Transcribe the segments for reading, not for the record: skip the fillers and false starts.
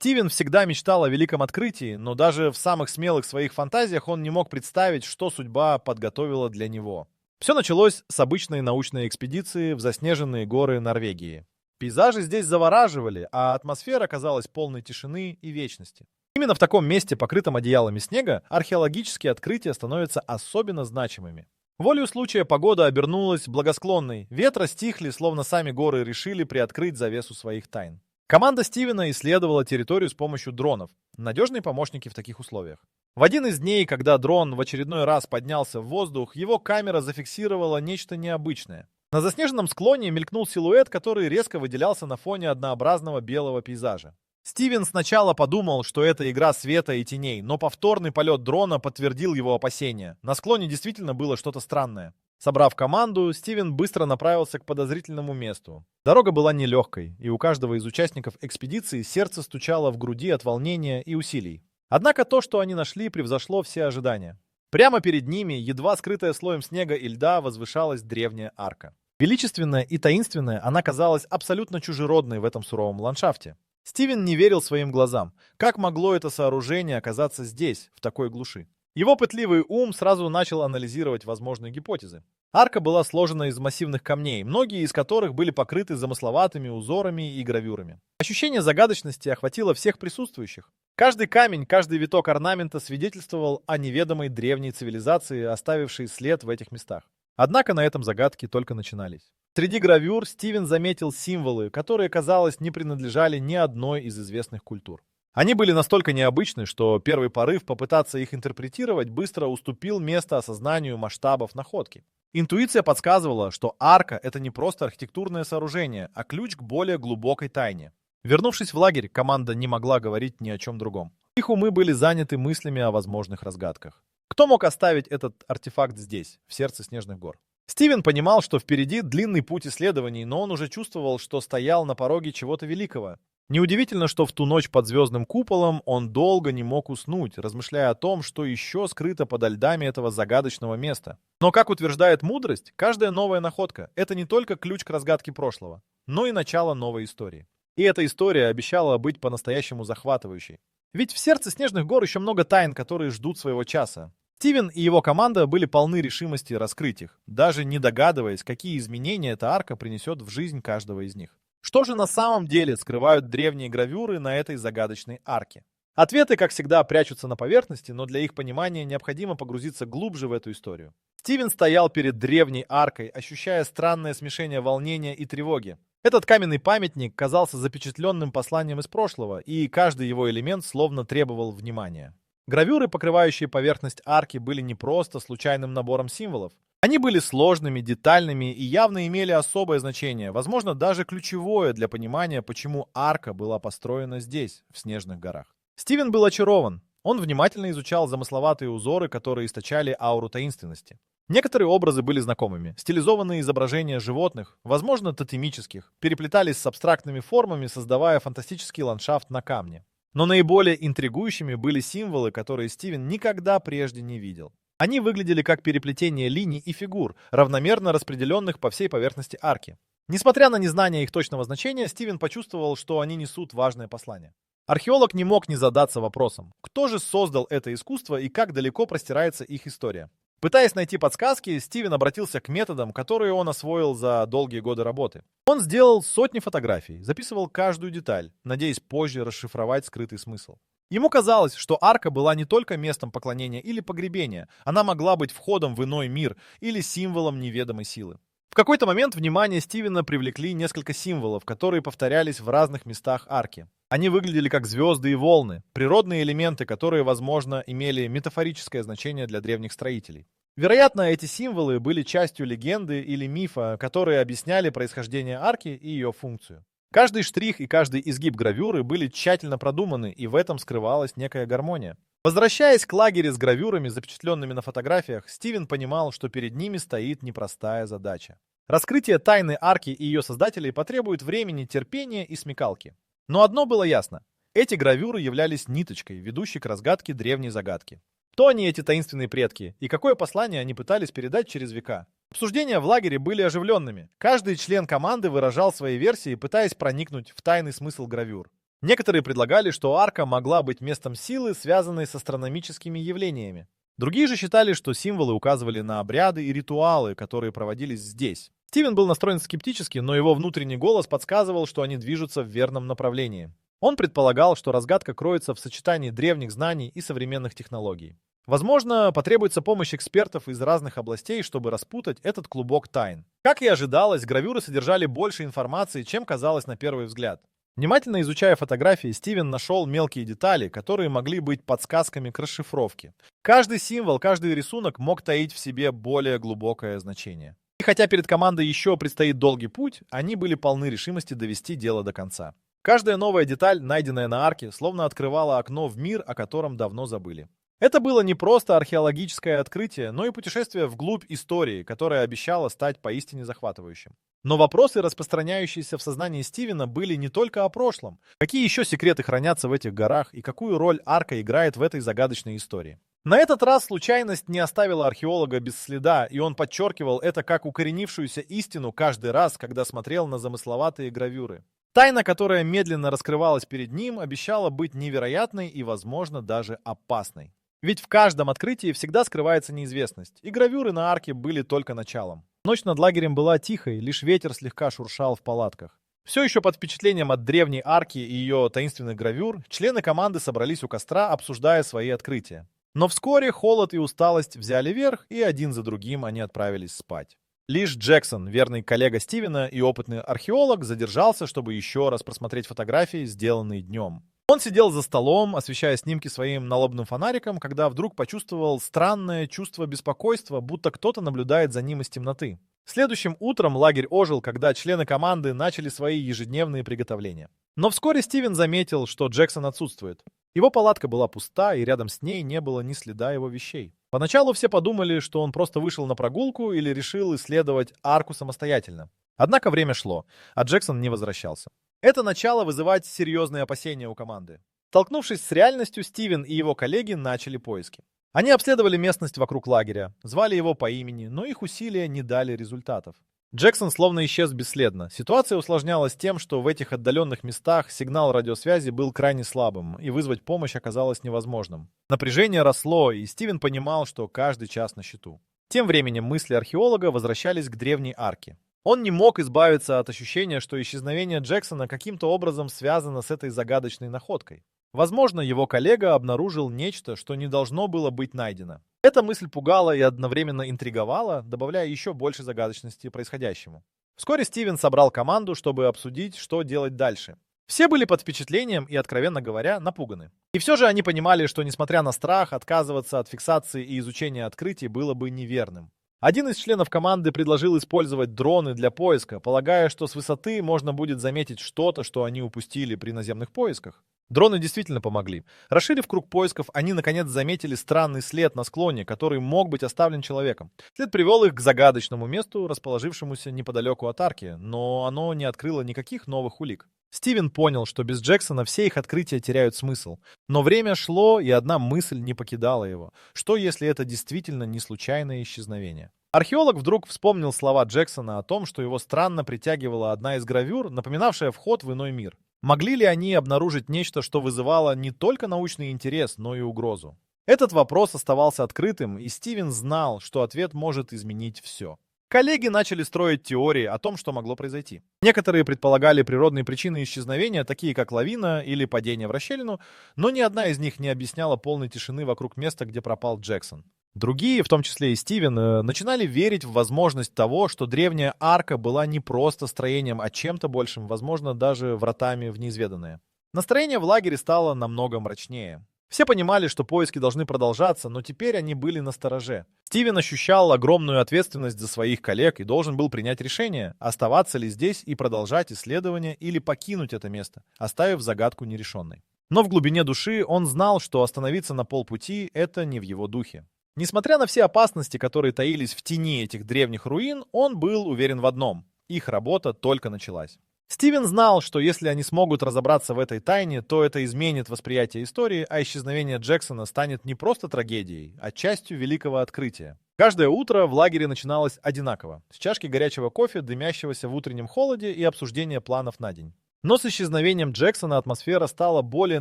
Стивен всегда мечтал о великом открытии, но даже в самых смелых своих фантазиях он не мог представить, что судьба подготовила для него. Все началось с обычной научной экспедиции в заснеженные горы Норвегии. Пейзажи здесь завораживали, а атмосфера казалась полной тишины и вечности. Именно в таком месте, покрытом одеялами снега, археологические открытия становятся особенно значимыми. Волею случая погода обернулась благосклонной, ветра стихли, словно сами горы решили приоткрыть завесу своих тайн. Команда Стивена исследовала территорию с помощью дронов, надежные помощники в таких условиях. В один из дней, когда дрон в очередной раз поднялся в воздух, его камера зафиксировала нечто необычное. На заснеженном склоне мелькнул силуэт, который резко выделялся на фоне однообразного белого пейзажа. Стивен сначала подумал, что это игра света и теней, но повторный полет дрона подтвердил его опасения. На склоне действительно было что-то странное. Собрав команду, Стивен быстро направился к подозрительному месту. Дорога была нелегкой, и у каждого из участников экспедиции сердце стучало в груди от волнения и усилий. Однако то, что они нашли, превзошло все ожидания. Прямо перед ними, едва скрытая слоем снега и льда, возвышалась древняя арка. Величественная и таинственная, она казалась абсолютно чужеродной в этом суровом ландшафте. Стивен не верил своим глазам. Как могло это сооружение оказаться здесь, в такой глуши? Его пытливый ум сразу начал анализировать возможные гипотезы. Арка была сложена из массивных камней, многие из которых были покрыты замысловатыми узорами и гравюрами. Ощущение загадочности охватило всех присутствующих. Каждый камень, каждый виток орнамента свидетельствовал о неведомой древней цивилизации, оставившей след в этих местах. Однако на этом загадки только начинались. Среди гравюр Стивен заметил символы, которые, казалось, не принадлежали ни одной из известных культур. Они были настолько необычны, что первый порыв попытаться их интерпретировать быстро уступил место осознанию масштабов находки. Интуиция подсказывала, что арка — это не просто архитектурное сооружение, а ключ к более глубокой тайне. Вернувшись в лагерь, команда не могла говорить ни о чем другом. Их умы были заняты мыслями о возможных разгадках. Кто мог оставить этот артефакт здесь, в сердце снежных гор? Стивен понимал, что впереди длинный путь исследований, но он уже чувствовал, что стоял на пороге чего-то великого. Неудивительно, что в ту ночь под звездным куполом он долго не мог уснуть, размышляя о том, что еще скрыто подо льдами этого загадочного места. Но, как утверждает мудрость, каждая новая находка — это не только ключ к разгадке прошлого, но и начало новой истории. И эта история обещала быть по-настоящему захватывающей. Ведь в сердце снежных гор еще много тайн, которые ждут своего часа. Стивен и его команда были полны решимости раскрыть их, даже не догадываясь, какие изменения эта арка принесет в жизнь каждого из них. Что же на самом деле скрывают древние гравюры на этой загадочной арке? Ответы, как всегда, прячутся на поверхности, но для их понимания необходимо погрузиться глубже в эту историю. Стивен стоял перед древней аркой, ощущая странное смешение волнения и тревоги. Этот каменный памятник казался запечатленным посланием из прошлого, и каждый его элемент словно требовал внимания. Гравюры, покрывающие поверхность арки, были не просто случайным набором символов. Они были сложными, детальными и явно имели особое значение, возможно, даже ключевое для понимания, почему арка была построена здесь, в снежных горах. Стивен был очарован. Он внимательно изучал замысловатые узоры, которые источали ауру таинственности. Некоторые образы были знакомыми. Стилизованные изображения животных, возможно, тотемических, переплетались с абстрактными формами, создавая фантастический ландшафт на камне. Но наиболее интригующими были символы, которые Стивен никогда прежде не видел. Они выглядели как переплетение линий и фигур, равномерно распределенных по всей поверхности арки. Несмотря на незнание их точного значения, Стивен почувствовал, что они несут важное послание. Археолог не мог не задаться вопросом, кто же создал это искусство и как далеко простирается их история. Пытаясь найти подсказки, Стивен обратился к методам, которые он освоил за долгие годы работы. Он сделал сотни фотографий, записывал каждую деталь, надеясь позже расшифровать скрытый смысл. Ему казалось, что арка была не только местом поклонения или погребения, она могла быть входом в иной мир или символом неведомой силы. В какой-то момент внимание Стивена привлекли несколько символов, которые повторялись в разных местах арки. Они выглядели как звезды и волны, природные элементы, которые, возможно, имели метафорическое значение для древних строителей. Вероятно, эти символы были частью легенды или мифа, которые объясняли происхождение арки и ее функцию. Каждый штрих и каждый изгиб гравюры были тщательно продуманы, и в этом скрывалась некая гармония. Возвращаясь к лагерю с гравюрами, запечатленными на фотографиях, Стивен понимал, что перед ними стоит непростая задача. Раскрытие тайны арки и ее создателей потребует времени, терпения и смекалки. Но одно было ясно. Эти гравюры являлись ниточкой, ведущей к разгадке древней загадки. Кто они, эти таинственные предки, и какое послание они пытались передать через века? Обсуждения в лагере были оживленными. Каждый член команды выражал свои версии, пытаясь проникнуть в тайный смысл гравюр. Некоторые предлагали, что арка могла быть местом силы, связанной с астрономическими явлениями. Другие же считали, что символы указывали на обряды и ритуалы, которые проводились здесь. Стивен был настроен скептически, но его внутренний голос подсказывал, что они движутся в верном направлении. Он предполагал, что разгадка кроется в сочетании древних знаний и современных технологий. Возможно, потребуется помощь экспертов из разных областей, чтобы распутать этот клубок тайн. Как и ожидалось, гравюры содержали больше информации, чем казалось на первый взгляд. Внимательно изучая фотографии, Стивен нашел мелкие детали, которые могли быть подсказками к расшифровке. Каждый символ, каждый рисунок мог таить в себе более глубокое значение. И хотя перед командой еще предстоит долгий путь, они были полны решимости довести дело до конца. Каждая новая деталь, найденная на арке, словно открывала окно в мир, о котором давно забыли. Это было не просто археологическое открытие, но и путешествие вглубь истории, которое обещало стать поистине захватывающим. Но вопросы, распространяющиеся в сознании Стивена, были не только о прошлом. Какие еще секреты хранятся в этих горах и какую роль арка играет в этой загадочной истории? На этот раз случайность не оставила археолога без следа, и он подчеркивал это как укоренившуюся истину каждый раз, когда смотрел на замысловатые гравюры. Тайна, которая медленно раскрывалась перед ним, обещала быть невероятной и, возможно, даже опасной. Ведь в каждом открытии всегда скрывается неизвестность, и гравюры на арке были только началом. Ночь над лагерем была тихой, лишь ветер слегка шуршал в палатках. Все еще под впечатлением от древней арки и ее таинственных гравюр, члены команды собрались у костра, обсуждая свои открытия. Но вскоре холод и усталость взяли верх, и один за другим они отправились спать. Лишь Джексон, верный коллега Стивена и опытный археолог, задержался, чтобы еще раз просмотреть фотографии, сделанные днем. Он сидел за столом, освещая снимки своим налобным фонариком, когда вдруг почувствовал странное чувство беспокойства, будто кто-то наблюдает за ним из темноты. Следующим утром лагерь ожил, когда члены команды начали свои ежедневные приготовления. Но вскоре Стивен заметил, что Джексон отсутствует. Его палатка была пуста, и рядом с ней не было ни следа его вещей. Поначалу все подумали, что он просто вышел на прогулку или решил исследовать арку самостоятельно. Однако время шло, а Джексон не возвращался. Это начало вызывать серьезные опасения у команды. Столкнувшись с реальностью, Стивен и его коллеги начали поиски. Они обследовали местность вокруг лагеря, звали его по имени, но их усилия не дали результатов. Джексон словно исчез бесследно. Ситуация усложнялась тем, что в этих отдаленных местах сигнал радиосвязи был крайне слабым, и вызвать помощь оказалось невозможным. Напряжение росло, и Стивен понимал, что каждый час на счету. Тем временем мысли археолога возвращались к древней арке. Он не мог избавиться от ощущения, что исчезновение Джексона каким-то образом связано с этой загадочной находкой. Возможно, его коллега обнаружил нечто, что не должно было быть найдено. Эта мысль пугала и одновременно интриговала, добавляя еще больше загадочности происходящему. Вскоре Стивен собрал команду, чтобы обсудить, что делать дальше. Все были под впечатлением и, откровенно говоря, напуганы. И все же они понимали, что, несмотря на страх, отказываться от фиксации и изучения открытий было бы неверным. Один из членов команды предложил использовать дроны для поиска, полагая, что с высоты можно будет заметить что-то, что они упустили при наземных поисках. Дроны действительно помогли. Расширив круг поисков, они наконец заметили странный след на склоне, который мог быть оставлен человеком. След привел их к загадочному месту, расположившемуся неподалеку от арки, но оно не открыло никаких новых улик. Стивен понял, что без Джексона все их открытия теряют смысл. Но время шло, и одна мысль не покидала его. Что, если это действительно не случайное исчезновение? Археолог вдруг вспомнил слова Джексона о том, что его странно притягивала одна из гравюр, напоминавшая вход в иной мир. Могли ли они обнаружить нечто, что вызывало не только научный интерес, но и угрозу? Этот вопрос оставался открытым, и Стивен знал, что ответ может изменить все. Коллеги начали строить теории о том, что могло произойти. Некоторые предполагали природные причины исчезновения, такие как лавина или падение в расщелину, но ни одна из них не объясняла полной тишины вокруг места, где пропал Джексон. Другие, в том числе и Стивен, начинали верить в возможность того, что древняя арка была не просто строением, а чем-то большим, возможно, даже вратами в неизведанное. Настроение в лагере стало намного мрачнее. Все понимали, что поиски должны продолжаться, но теперь они были настороже. Стивен ощущал огромную ответственность за своих коллег и должен был принять решение, оставаться ли здесь и продолжать исследование или покинуть это место, оставив загадку нерешенной. Но в глубине души он знал, что остановиться на полпути – это не в его духе. Несмотря на все опасности, которые таились в тени этих древних руин, он был уверен в одном – их работа только началась. Стивен знал, что если они смогут разобраться в этой тайне, то это изменит восприятие истории, а исчезновение Джексона станет не просто трагедией, а частью великого открытия. Каждое утро в лагере начиналось одинаково – с чашки горячего кофе, дымящегося в утреннем холоде и обсуждения планов на день. Но с исчезновением Джексона атмосфера стала более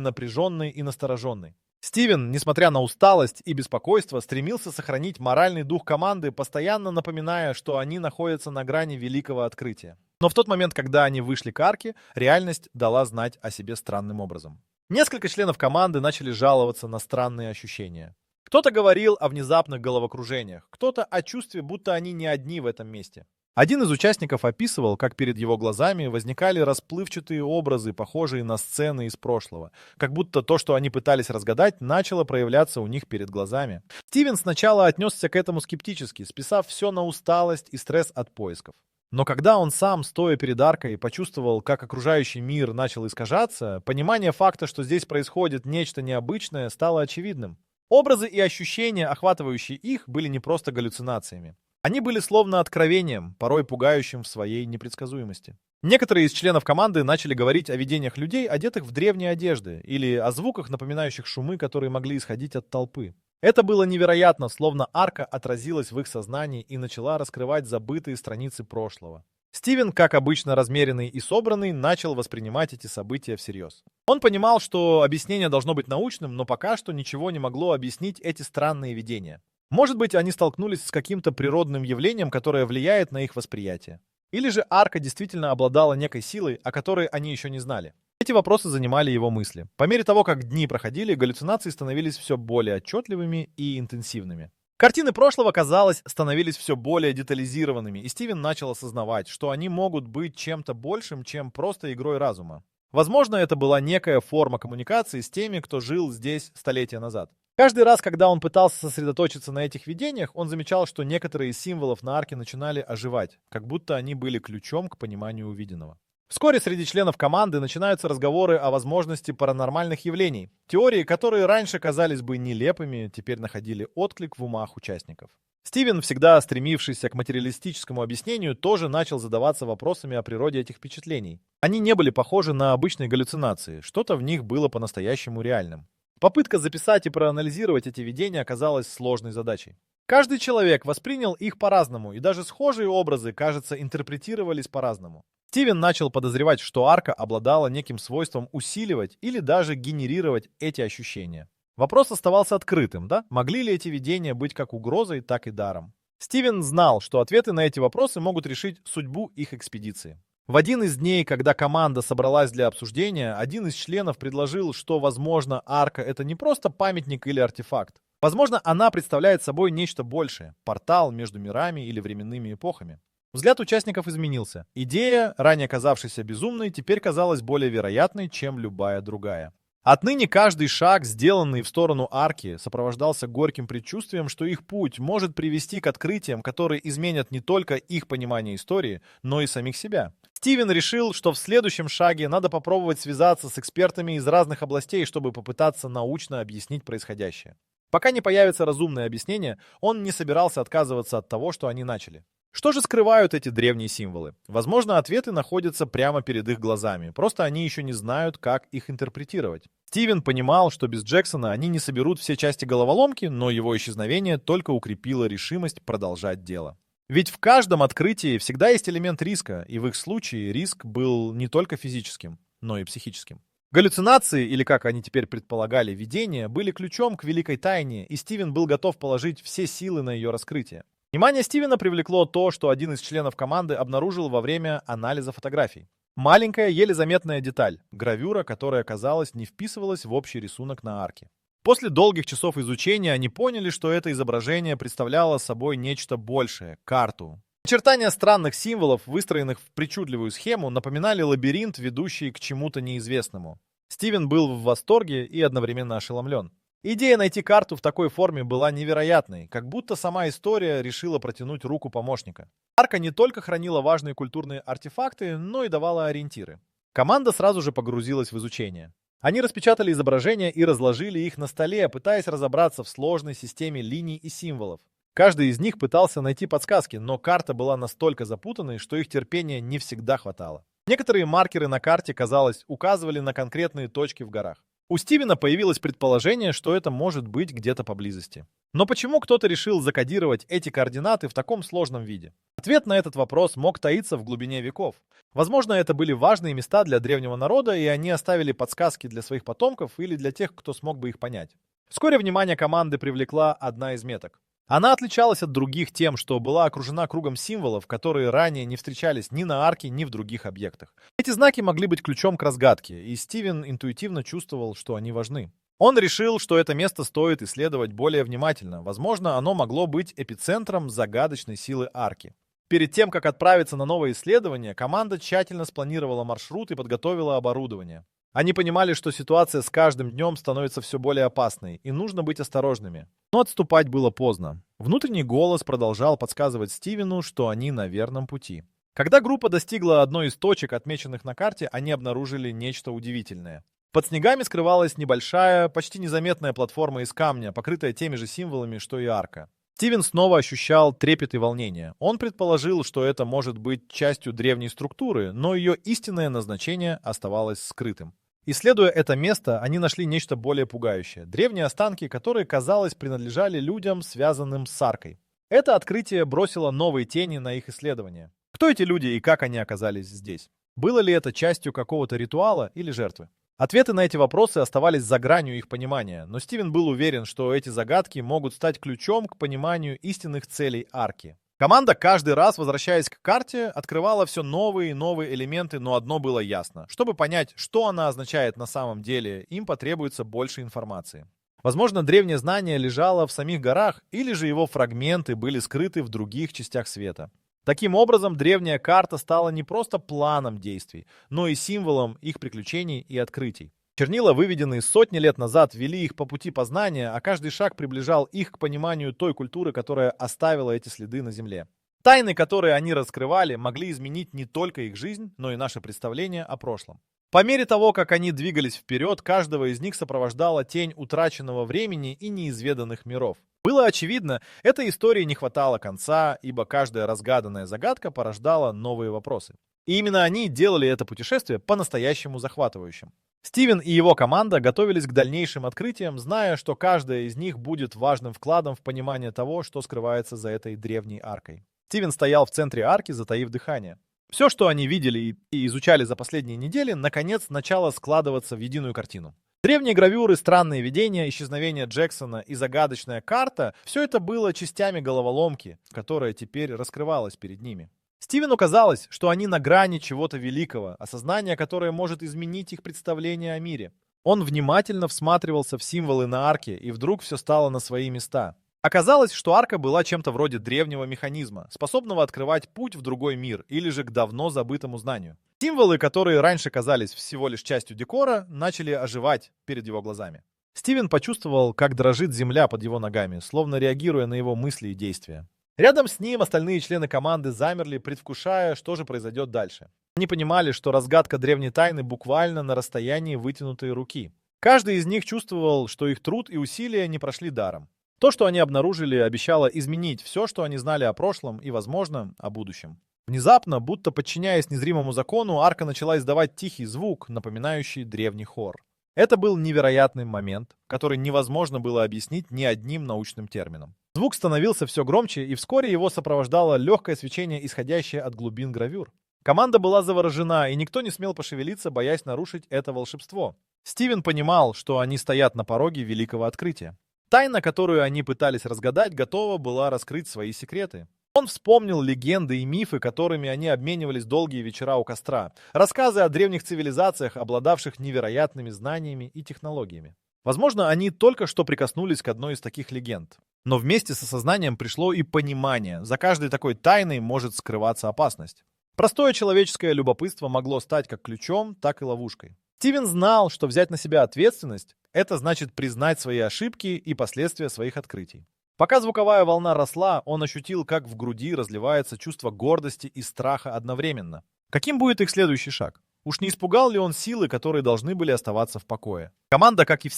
напряженной и настороженной. Стивен, несмотря на усталость и беспокойство, стремился сохранить моральный дух команды, постоянно напоминая, что они находятся на грани великого открытия. Но в тот момент, когда они вышли к арке, реальность дала знать о себе странным образом. Несколько членов команды начали жаловаться на странные ощущения. Кто-то говорил о внезапных головокружениях, кто-то о чувстве, будто они не одни в этом месте. Один из участников описывал, как перед его глазами возникали расплывчатые образы, похожие на сцены из прошлого, как будто то, что они пытались разгадать, начало проявляться у них перед глазами. Стивен сначала отнесся к этому скептически, списав все на усталость и стресс от поисков. Но когда он сам, стоя перед аркой, почувствовал, как окружающий мир начал искажаться, понимание факта, что здесь происходит нечто необычное, стало очевидным. Образы и ощущения, охватывающие их, были не просто галлюцинациями. Они были словно откровением, порой пугающим в своей непредсказуемости. Некоторые из членов команды начали говорить о видениях людей, одетых в древние одежды, или о звуках, напоминающих шумы, которые могли исходить от толпы. Это было невероятно, словно арка отразилась в их сознании и начала раскрывать забытые страницы прошлого. Стивен, как обычно размеренный и собранный, начал воспринимать эти события всерьез. Он понимал, что объяснение должно быть научным, но пока что ничего не могло объяснить эти странные видения. Может быть, они столкнулись с каким-то природным явлением, которое влияет на их восприятие. Или же арка действительно обладала некой силой, о которой они еще не знали. Эти вопросы занимали его мысли. По мере того, как дни проходили, галлюцинации становились все более отчетливыми и интенсивными. Картины прошлого, казалось, становились все более детализированными, и Стивен начал осознавать, что они могут быть чем-то большим, чем просто игрой разума. Возможно, это была некая форма коммуникации с теми, кто жил здесь столетия назад. Каждый раз, когда он пытался сосредоточиться на этих видениях, он замечал, что некоторые из символов на арке начинали оживать, как будто они были ключом к пониманию увиденного. Вскоре среди членов команды начинаются разговоры о возможности паранормальных явлений. Теории, которые раньше казались бы нелепыми, теперь находили отклик в умах участников. Стивен, всегда стремившийся к материалистическому объяснению, тоже начал задаваться вопросами о природе этих впечатлений. Они не были похожи на обычные галлюцинации, что-то в них было по-настоящему реальным. Попытка записать и проанализировать эти видения оказалась сложной задачей. Каждый человек воспринял их по-разному, и даже схожие образы, кажется, интерпретировались по-разному. Стивен начал подозревать, что арка обладала неким свойством усиливать или даже генерировать эти ощущения. Вопрос оставался открытым, да? Могли ли эти видения быть как угрозой, так и даром? Стивен знал, что ответы на эти вопросы могут решить судьбу их экспедиции. В один из дней, когда команда собралась для обсуждения, один из членов предложил, что, возможно, арка — это не просто памятник или артефакт. Возможно, она представляет собой нечто большее — портал между мирами или временными эпохами. Взгляд участников изменился. Идея, ранее казавшаяся безумной, теперь казалась более вероятной, чем любая другая. Отныне каждый шаг, сделанный в сторону арки, сопровождался горьким предчувствием, что их путь может привести к открытиям, которые изменят не только их понимание истории, но и самих себя. Стивен решил, что в следующем шаге надо попробовать связаться с экспертами из разных областей, чтобы попытаться научно объяснить происходящее. Пока не появится разумное объяснение, он не собирался отказываться от того, что они начали. Что же скрывают эти древние символы? Возможно, ответы находятся прямо перед их глазами, просто они еще не знают, как их интерпретировать. Стивен понимал, что без Джексона они не соберут все части головоломки, но его исчезновение только укрепило решимость продолжать дело. Ведь в каждом открытии всегда есть элемент риска, и в их случае риск был не только физическим, но и психическим. Галлюцинации, или как они теперь предполагали, видения, были ключом к великой тайне, и Стивен был готов положить все силы на ее раскрытие. Внимание Стивена привлекло то, что один из членов команды обнаружил во время анализа фотографий. Маленькая, еле заметная деталь — гравюра, которая, казалось, не вписывалась в общий рисунок на арке. После долгих часов изучения они поняли, что это изображение представляло собой нечто большее — карту. Очертания странных символов, выстроенных в причудливую схему, напоминали лабиринт, ведущий к чему-то неизвестному. Стивен был в восторге и одновременно ошеломлен. Идея найти карту в такой форме была невероятной, как будто сама история решила протянуть руку помощника. Арка не только хранила важные культурные артефакты, но и давала ориентиры. Команда сразу же погрузилась в изучение. Они распечатали изображения и разложили их на столе, пытаясь разобраться в сложной системе линий и символов. Каждый из них пытался найти подсказки, но карта была настолько запутанной, что их терпения не всегда хватало. Некоторые маркеры на карте, казалось, указывали на конкретные точки в горах. У Стивена появилось предположение, что это может быть где-то поблизости. Но почему кто-то решил закодировать эти координаты в таком сложном виде? Ответ на этот вопрос мог таиться в глубине веков. Возможно, это были важные места для древнего народа, и они оставили подсказки для своих потомков или для тех, кто смог бы их понять. Вскоре внимание команды привлекла одна из меток. Она отличалась от других тем, что была окружена кругом символов, которые ранее не встречались ни на арке, ни в других объектах. Эти знаки могли быть ключом к разгадке, и Стивен интуитивно чувствовал, что они важны. Он решил, что это место стоит исследовать более внимательно. Возможно, оно могло быть эпицентром загадочной силы арки. Перед тем, как отправиться на новое исследование, команда тщательно спланировала маршрут и подготовила оборудование. Они понимали, что ситуация с каждым днем становится все более опасной, и нужно быть осторожными. Но отступать было поздно. Внутренний голос продолжал подсказывать Стивену, что они на верном пути. Когда группа достигла одной из точек, отмеченных на карте, они обнаружили нечто удивительное. Под снегами скрывалась небольшая, почти незаметная платформа из камня, покрытая теми же символами, что и арка. Стивен снова ощущал трепет и волнение. Он предположил, что это может быть частью древней структуры, но ее истинное назначение оставалось скрытым. Исследуя это место, они нашли нечто более пугающее. Древние останки, которые, казалось, принадлежали людям, связанным с аркой. Это открытие бросило новые тени на их исследования. Кто эти люди и как они оказались здесь? Было ли это частью какого-то ритуала или жертвы? Ответы на эти вопросы оставались за гранью их понимания, но Стивен был уверен, что эти загадки могут стать ключом к пониманию истинных целей арки. Команда, каждый раз, возвращаясь к карте, открывала все новые и новые элементы, но одно было ясно. Чтобы понять, что она означает на самом деле, им потребуется больше информации. Возможно, древнее знание лежало в самих горах, или же его фрагменты были скрыты в других частях света. Таким образом, древняя карта стала не просто планом действий, но и символом их приключений и открытий. Чернила, выведенные сотни лет назад, вели их по пути познания, а каждый шаг приближал их к пониманию той культуры, которая оставила эти следы на земле. Тайны, которые они раскрывали, могли изменить не только их жизнь, но и наше представление о прошлом. По мере того, как они двигались вперед, каждого из них сопровождала тень утраченного времени и неизведанных миров. Было очевидно, этой истории не хватало конца, ибо каждая разгаданная загадка порождала новые вопросы. И именно они делали это путешествие по-настоящему захватывающим. Стивен и его команда готовились к дальнейшим открытиям, зная, что каждая из них будет важным вкладом в понимание того, что скрывается за этой древней аркой. Стивен стоял в центре арки, затаив дыхание. Все, что они видели и изучали за последние недели, наконец начало складываться в единую картину. Древние гравюры, странные видения, исчезновение Джексона и загадочная карта – все это было частями головоломки, которая теперь раскрывалась перед ними. Стивену казалось, что они на грани чего-то великого, осознания, которое может изменить их представление о мире. Он внимательно всматривался в символы на арке, и вдруг все стало на свои места. Оказалось, что арка была чем-то вроде древнего механизма, способного открывать путь в другой мир или же к давно забытому знанию. Символы, которые раньше казались всего лишь частью декора, начали оживать перед его глазами. Стивен почувствовал, как дрожит земля под его ногами, словно реагируя на его мысли и действия. Рядом с ним остальные члены команды замерли, предвкушая, что же произойдет дальше. Они понимали, что разгадка древней тайны буквально на расстоянии вытянутой руки. Каждый из них чувствовал, что их труд и усилия не прошли даром. То, что они обнаружили, обещало изменить все, что они знали о прошлом и, возможно, о будущем. Внезапно, будто подчиняясь незримому закону, арка начала издавать тихий звук, напоминающий древний хор. Это был невероятный момент, который невозможно было объяснить ни одним научным термином. Звук становился все громче, и вскоре его сопровождало легкое свечение, исходящее от глубин гравюр. Команда была заворожена, и никто не смел пошевелиться, боясь нарушить это волшебство. Стивен понимал, что они стоят на пороге великого открытия. Тайна, которую они пытались разгадать, готова была раскрыть свои секреты. Он вспомнил легенды и мифы, которыми они обменивались долгие вечера у костра. Рассказы о древних цивилизациях, обладавших невероятными знаниями и технологиями. Возможно, они только что прикоснулись к одной из таких легенд. Но вместе с осознанием пришло и понимание. За каждой такой тайной может скрываться опасность. Простое человеческое любопытство могло стать как ключом, так и ловушкой. Стивен знал, что взять на себя ответственность – это значит признать свои ошибки и последствия своих открытий. Пока звуковая волна росла, он ощутил, как в груди разливается чувство гордости и страха одновременно. Каким будет их следующий шаг? Уж не испугал ли он силы, которые должны были оставаться в покое? Команда, как и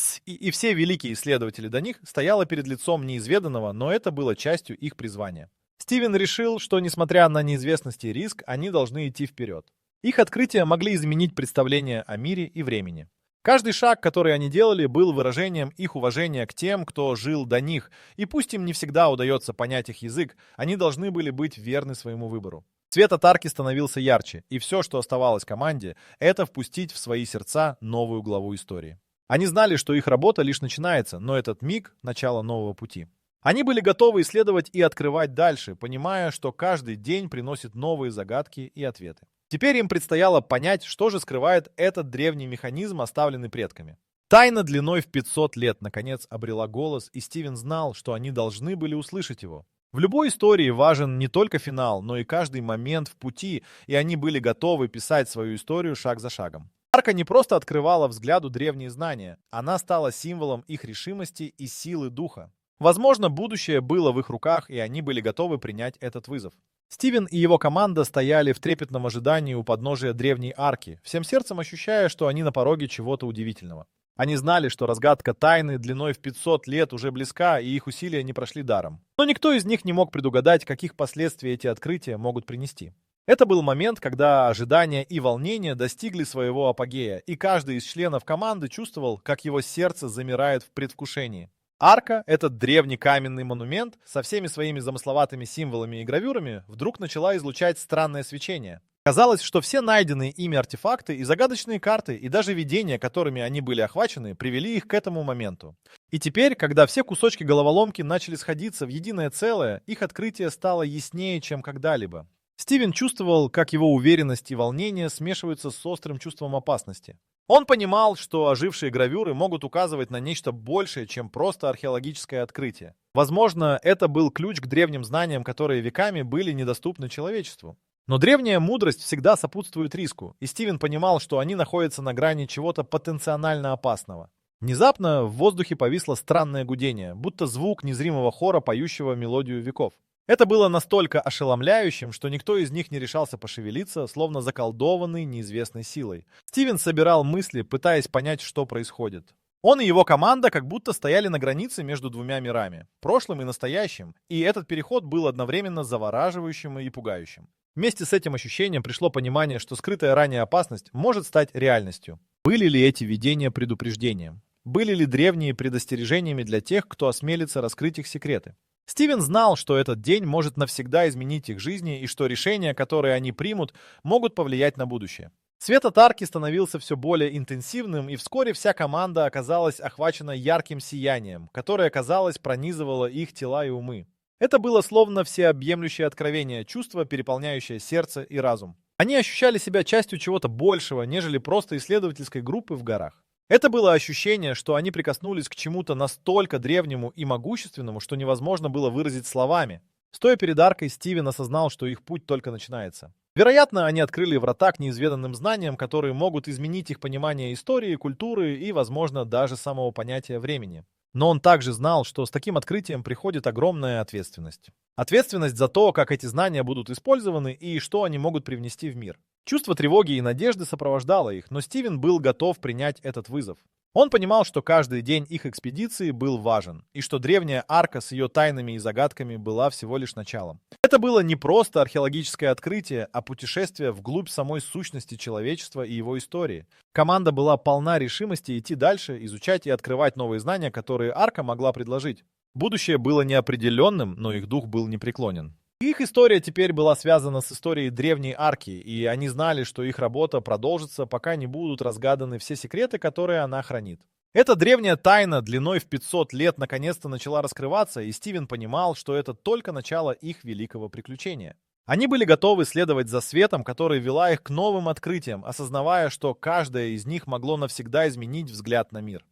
все великие исследователи до них, стояла перед лицом неизведанного, но это было частью их призвания. Стивен решил, что, несмотря на неизвестность и риск, они должны идти вперед. Их открытия могли изменить представление о мире и времени. Каждый шаг, который они делали, был выражением их уважения к тем, кто жил до них, и пусть им не всегда удается понять их язык, они должны были быть верны своему выбору. Свет от арки становился ярче, и все, что оставалось команде, это впустить в свои сердца новую главу истории. Они знали, что их работа лишь начинается, но этот миг — начало нового пути. Они были готовы исследовать и открывать дальше, понимая, что каждый день приносит новые загадки и ответы. Теперь им предстояло понять, что же скрывает этот древний механизм, оставленный предками. Тайна длиной в 500 лет, наконец, обрела голос, и Стивен знал, что они должны были услышать его. В любой истории важен не только финал, но и каждый момент в пути, и они были готовы писать свою историю шаг за шагом. Арка не просто открывала взгляду древние знания, она стала символом их решимости и силы духа. Возможно, будущее было в их руках, и они были готовы принять этот вызов. Стивен и его команда стояли в трепетном ожидании у подножия древней арки, всем сердцем ощущая, что они на пороге чего-то удивительного. Они знали, что разгадка тайны длиной в 500 лет уже близка, и их усилия не прошли даром. Но никто из них не мог предугадать, каких последствий эти открытия могут принести. Это был момент, когда ожидания и волнение достигли своего апогея, и каждый из членов команды чувствовал, как его сердце замирает в предвкушении. Арка, этот древний каменный монумент со всеми своими замысловатыми символами и гравюрами, вдруг начала излучать странное свечение. Казалось, что все найденные ими артефакты и загадочные карты, и даже видения, которыми они были охвачены, привели их к этому моменту. И теперь, когда все кусочки головоломки начали сходиться в единое целое, их открытие стало яснее, чем когда-либо. Стивен чувствовал, как его уверенность и волнение смешиваются с острым чувством опасности. Он понимал, что ожившие гравюры могут указывать на нечто большее, чем просто археологическое открытие. Возможно, это был ключ к древним знаниям, которые веками были недоступны человечеству. Но древняя мудрость всегда сопутствует риску, и Стивен понимал, что они находятся на грани чего-то потенциально опасного. Внезапно в воздухе повисло странное гудение, будто звук незримого хора, поющего мелодию веков. Это было настолько ошеломляющим, что никто из них не решался пошевелиться, словно заколдованный неизвестной силой. Стивен собирал мысли, пытаясь понять, что происходит. Он и его команда как будто стояли на границе между двумя мирами, прошлым и настоящим, и этот переход был одновременно завораживающим и пугающим. Вместе с этим ощущением пришло понимание, что скрытая ранее опасность может стать реальностью. Были ли эти видения предупреждением? Были ли древние предостережениями для тех, кто осмелится раскрыть их секреты? Стивен знал, что этот день может навсегда изменить их жизни и что решения, которые они примут, могут повлиять на будущее. Свет от арки становился все более интенсивным, и вскоре вся команда оказалась охвачена ярким сиянием, которое, казалось, пронизывало их тела и умы. Это было словно всеобъемлющее откровение, чувство, переполняющее сердце и разум. Они ощущали себя частью чего-то большего, нежели просто исследовательской группы в горах. Это было ощущение, что они прикоснулись к чему-то настолько древнему и могущественному, что невозможно было выразить словами. Стоя перед аркой, Стивен осознал, что их путь только начинается. Вероятно, они открыли врата к неизведанным знаниям, которые могут изменить их понимание истории, культуры и, возможно, даже самого понятия времени. Но он также знал, что с таким открытием приходит огромная ответственность. Ответственность за то, как эти знания будут использованы и что они могут привнести в мир. Чувство тревоги и надежды сопровождало их, но Стивен был готов принять этот вызов. Он понимал, что каждый день их экспедиции был важен, и что древняя арка с ее тайнами и загадками была всего лишь началом. Это было не просто археологическое открытие, а путешествие вглубь самой сущности человечества и его истории. Команда была полна решимости идти дальше, изучать и открывать новые знания, которые арка могла предложить. Будущее было неопределенным, но их дух был непреклонен. Их история теперь была связана с историей древней арки, и они знали, что их работа продолжится, пока не будут разгаданы все секреты, которые она хранит. Эта древняя тайна длиной в 500 лет наконец-то начала раскрываться, и Стивен понимал, что это только начало их великого приключения. Они были готовы следовать за светом, который вела их к новым открытиям, осознавая, что каждое из них могло навсегда изменить взгляд на мир.